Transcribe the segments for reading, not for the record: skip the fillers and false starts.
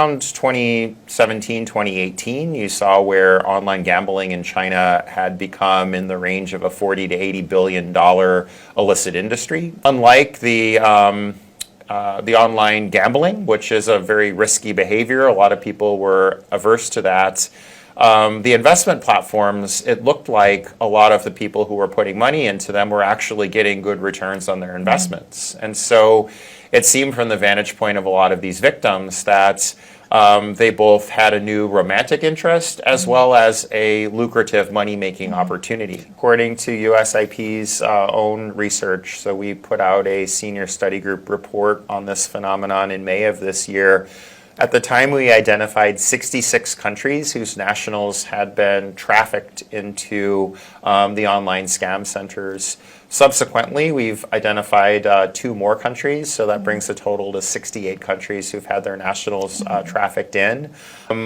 Around 2017, 2018, you saw where online gambling in China had become in the range of a $40 to $80 billion illicit industry. Unlike the online gambling, which is a very risky behavior, a lot of people were averse to that. The investment platforms, it looked like a lot of the people who were putting money into them were actually getting good returns on their investments. And so it seemed from the vantage point of a lot of these victims that they both had a new romantic interest as well as a lucrative money-making opportunity. According to USIP's own research, so we put out a senior study group report on this phenomenon in May of this year. At the time, we identified 66 countries whose nationals had been trafficked into the online scam centers. Subsequently, we've identified 2 more countries, so that brings the total to 68 countries who've had their nationals trafficked in.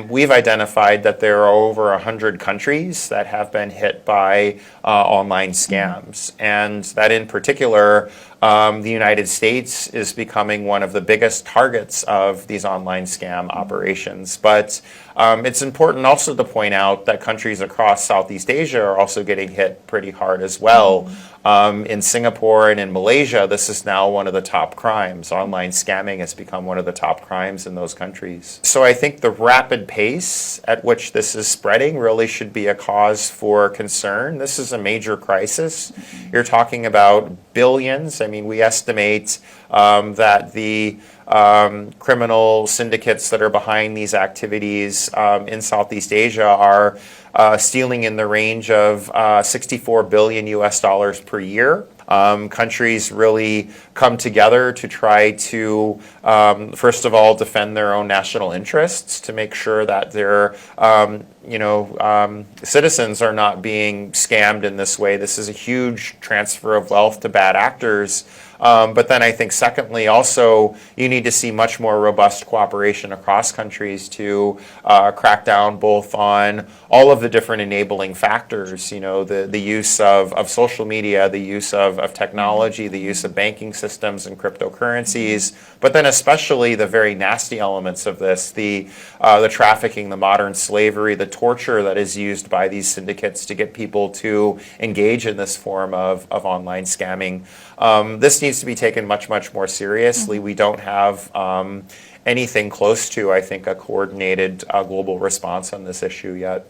We've identified that there are over 100 countries that have been hit by online scams, and that in particular, the United States is becoming one of the biggest targets of these online scam operations. But it's important also to point out that countries across Southeast Asia are also getting hit pretty hard as well. In Singapore and in Malaysia, this is now one of the top crimes. Online scamming has become one of the top crimes in those countries. So I think the rapid pace at which this is spreading really should be a cause for concern. This is a major crisis. You're talking about billions. I mean, we estimate that the criminal syndicates that are behind these activities in Southeast Asia are stealing in the range of 64 billion US dollars per year. Countries really come together to try to, first of all, defend their own national interests, to make sure that their citizens are not being scammed in this way. This is a huge transfer of wealth to bad actors. But then I think secondly, also, you need to see much more robust cooperation across countries to crack down both on all of the different enabling factors, the use of social media, the use of technology, the use of banking systems and cryptocurrencies, but then especially the very nasty elements of this, the trafficking, the modern slavery, the torture that is used by these syndicates to get people to engage in this form of online scamming. This needs to be taken much, much more seriously. We don't have anything close to, I think, a coordinated global response on this issue yet.